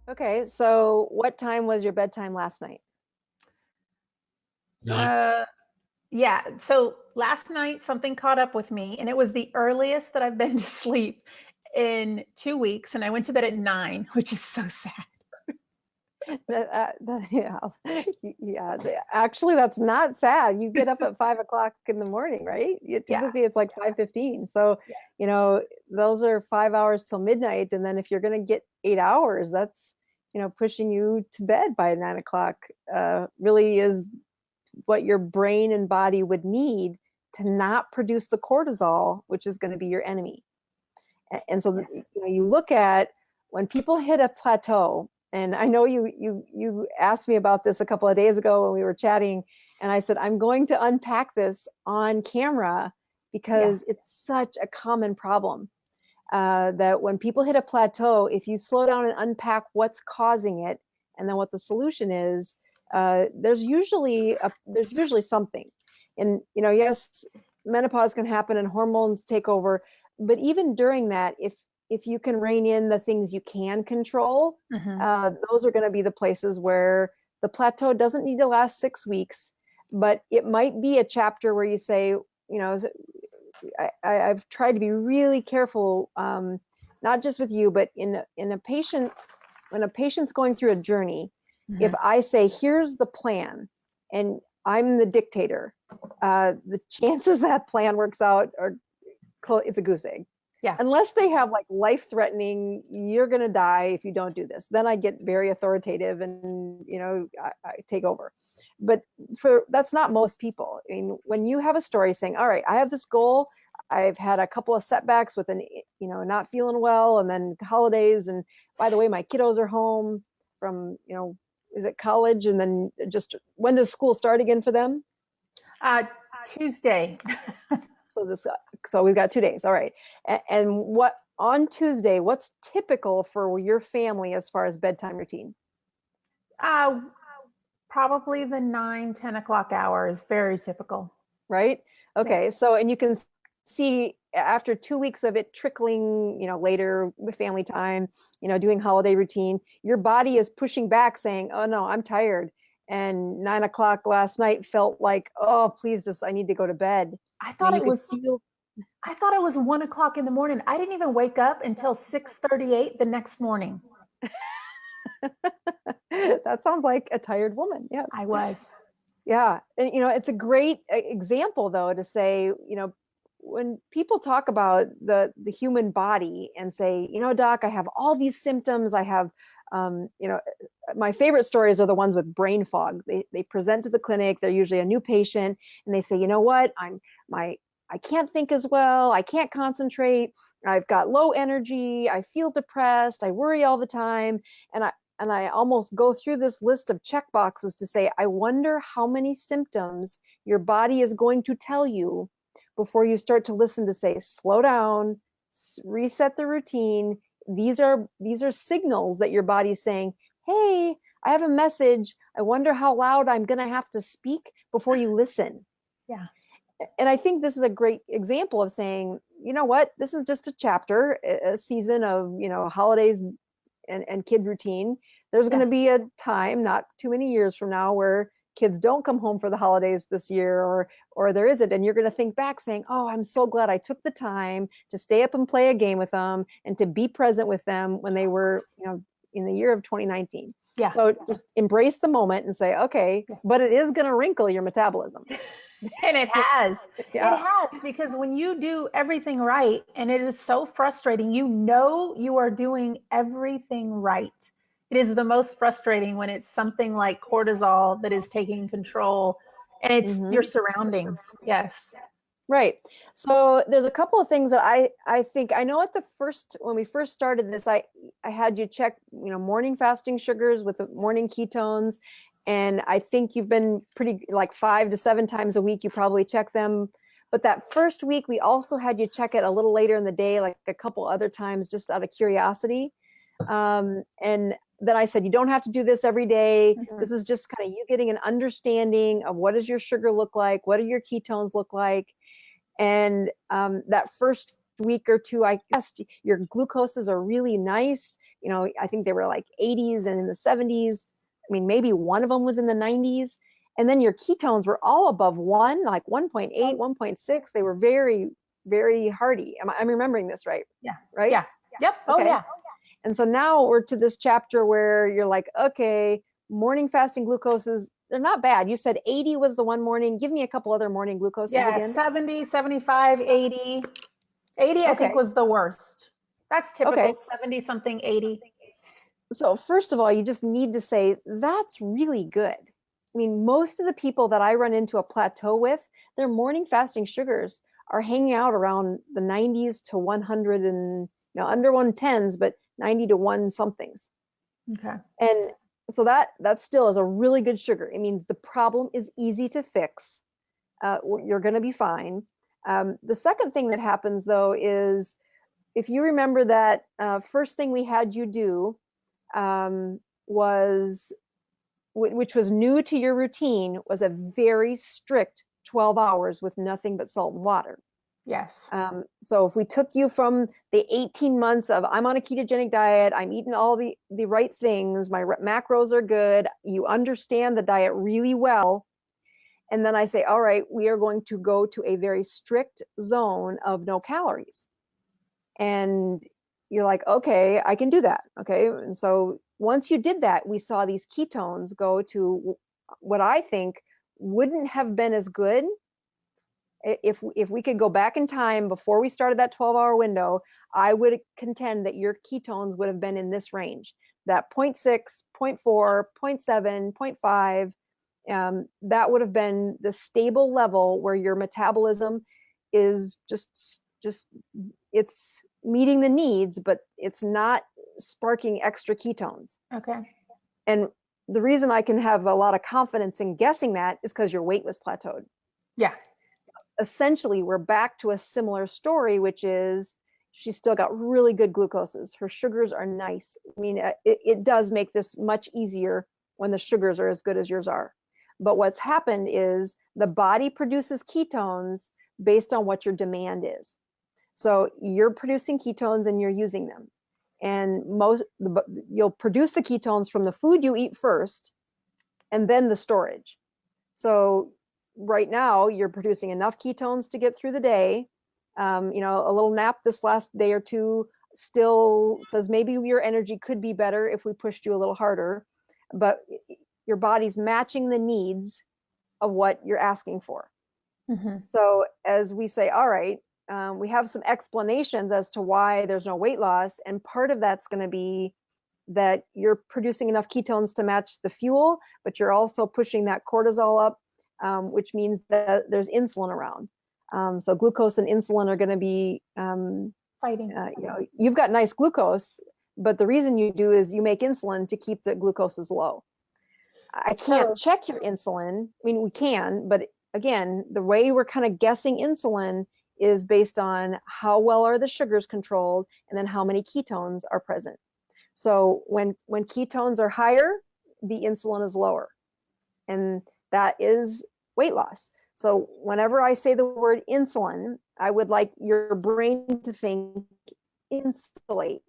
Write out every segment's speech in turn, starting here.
Okay, so what time was your bedtime last night? Uh, yeah. So last night something caught up with me, and it was the earliest that I've been to sleep in 2 weeks, and I went to bed at 9, which is so sad. Yeah, yeah. Actually, that's not sad. You get up at 5 o'clock in the morning, right? Yeah. Typically, it's like 5:15. So, Yeah. those are 5 hours till midnight, and then if you're going to get 8 hours, that's pushing you to bed by 9 o'clock. Really is what your brain and body would need to not produce the cortisol, which is going to be your enemy. And so you look at when people hit a plateau, and I know you asked me about this a couple of days ago when we were chatting, and I said I'm going to unpack this on camera because it's such a common problem. That when people hit a plateau, if you slow down and unpack what's causing it and then what the solution is, there's usually something. And yes, menopause can happen and hormones take over, but even during that, if you can rein in the things you can control, those are going to be the places where the plateau doesn't need to last 6 weeks, but it might be a chapter where you say, I've tried to be really careful, not just with you, but in a patient, when a patient's going through a journey, if I say, here's the plan, and I'm the dictator, the chances that plan works out it's a goose egg. Yeah. Unless they have like life-threatening, you're going to die if you don't do this. Then I get very authoritative and, I take over. But that's not most people. I mean, when you have a story saying, all right, I have this goal, I've had a couple of setbacks with not feeling well, and then holidays. And by the way, my kiddos are home from, is it college? And then just when does school start again for them? Tuesday. So we've got 2 days. All right. And what on Tuesday, what's typical for your family as far as bedtime routine? Probably the 9-10 o'clock hour is very typical. Right. Okay. Yeah. So, and you can see after 2 weeks of it trickling, later with family time, doing holiday routine, your body is pushing back saying, oh no, I'm tired. And 9 o'clock last night felt like, oh, please I need to go to bed. I thought it was 1 o'clock in the morning. I didn't even wake up until 6:38 the next morning. That sounds like a tired woman. Yes, I was. Yeah. And, it's a great example, though, to say, when people talk about the human body and say, doc, I have all these symptoms. I have, my favorite stories are the ones with brain fog. They present to the clinic. They're usually a new patient, and they say, you know what, I can't think as well. I can't concentrate. I've got low energy. I feel depressed. I worry all the time. And I almost go through this list of check boxes to say, I wonder how many symptoms your body is going to tell you before you start to listen to say, slow down, reset the routine. These are signals that your body's saying, hey, I have a message. I wonder how loud I'm going to have to speak before you listen. Yeah. And I think this is a great example of saying, you know what, this is just a chapter, a season of, holidays and kid routine. There's going to be a time, not too many years from now, where kids don't come home for the holidays this year, or there isn't. And you're going to think back saying, oh, I'm so glad I took the time to stay up and play a game with them and to be present with them when they were, in the year of 2019. Yeah. So just embrace the moment and say, okay, but it is going to wrinkle your metabolism. And it has. Yeah. It has, because when you do everything right, and it is so frustrating, you are doing everything right. It is the most frustrating when it's something like cortisol that is taking control, and it's your surroundings. Yes. Right. So there's a couple of things that I think, I know when we first started this, I had you check, morning fasting sugars with the morning ketones. And I think you've been pretty, like 5 to 7 times a week, you probably check them. But that first week, we also had you check it a little later in the day, like a couple other times, just out of curiosity. And then I said, you don't have to do this every day. This is just kind of you getting an understanding of what does your sugar look like? What do your ketones look like? And that first week or two, I guess your glucoses are really nice. You know, I think they were like 80s and in the 70s. I mean, maybe one of them was in the 90s. And then your ketones were all above 1, like 1.8, 1.6. They were very, very hearty. I'm remembering this right? Yeah. Right? Yeah. Yep. Oh, okay. yeah. And so now we're to this chapter where you're like, okay, morning fasting glucoses, they're not bad. You said 80 was the one morning. Give me a couple other morning glucoses again. 70, 75, 80. 80, I think, was the worst. That's typical, 70 something, 80. So first of all, you just need to say, that's really good. I mean, most of the people that I run into a plateau with, their morning fasting sugars are hanging out around the 90s to 100 and, you know, under 110s, but 90 to 1 somethings. Okay. And so that still is a really good sugar. It means the problem is easy to fix. You're going to be fine. The second thing that happens, though, is if you remember that first thing we had you do was, which was new to your routine, was a very strict 12 hours with nothing but salt and water. Yes. So if we took you from the 18 months of I'm on a ketogenic diet, I'm eating all the right things, my macros are good, you understand the diet really well, and then I say, all right, we are going to go to a very strict zone of no calories. And you're like, okay, I can do that. Okay. And so once you did that, we saw these ketones go to what I think wouldn't have been as good if we could go back in time before we started that 12-hour window. I would contend that your ketones would have been in this range, that 0.6, 0.4, 0.7, 0.5. That would have been the stable level where your metabolism is just it's meeting the needs, but it's not sparking extra ketones. Okay. And the reason I can have a lot of confidence in guessing that is because your weight was plateaued. Yeah. Essentially, we're back to a similar story, which is she's still got really good glucoses. Her sugars are nice. I mean, it does make this much easier when the sugars are as good as yours are. But what's happened is the body produces ketones based on what your demand is. So you're producing ketones and you're using them. And you'll produce the ketones from the food you eat first, and then the storage. So right now you're producing enough ketones to get through the day. You know, a little nap this last day or two still says maybe your energy could be better if we pushed you a little harder, but your body's matching the needs of what you're asking for. Mm-hmm. So as we say, all right, we have some explanations as to why there's no weight loss. And part of that's going to be that you're producing enough ketones to match the fuel, but you're also pushing that cortisol up, which means that there's insulin around. So glucose and insulin are going to be fighting. You know, you've got nice glucose, but the reason you do is you make insulin to keep the glucoses low. I can't check your insulin. I mean, we can, but again, the way we're kind of guessing insulin is based on how well are the sugars controlled and then how many ketones are present. So when ketones are higher, the insulin is lower, and that is weight loss. So whenever I say the word insulin, I would like your brain to think insulate.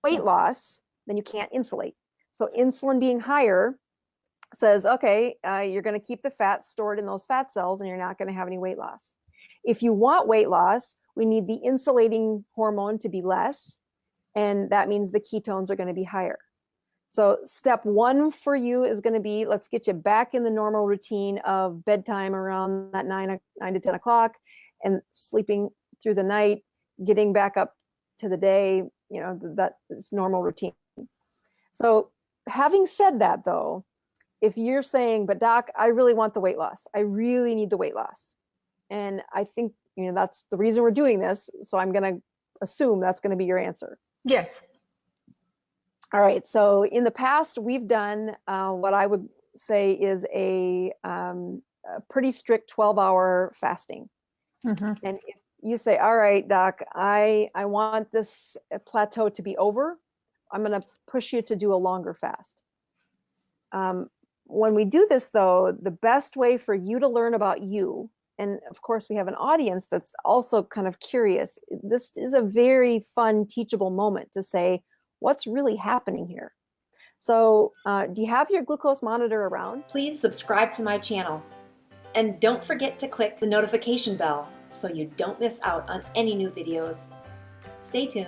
Weight loss, then you can't insulate. So insulin being higher says, okay, you're going to keep the fat stored in those fat cells and you're not going to have any weight loss. If you want weight loss, we need the insulating hormone to be less, and that means the ketones are going to be higher. So step one for you is going to be, let's get you back in the normal routine of bedtime around that 9 to 10 o'clock and sleeping through the night, getting back up to the day, you know, that is normal routine. So having said that, though, if you're saying, but doc, I really want the weight loss, I really need the weight loss, and I think, you know, that's the reason we're doing this, so I'm going to assume that's going to be your answer. Yes. All right. So in the past, we've done what I would say is a pretty strict 12-hour fasting. Mm-hmm. And if you say, all right, doc, I want this plateau to be over, I'm going to push you to do a longer fast. When we do this, though, the best way for you to learn about you and of course we have an audience that's also kind of curious, this is a very fun, teachable moment to say, what's really happening here? So do you have your glucose monitor around? Please subscribe to my channel. And don't forget to click the notification bell so you don't miss out on any new videos. Stay tuned.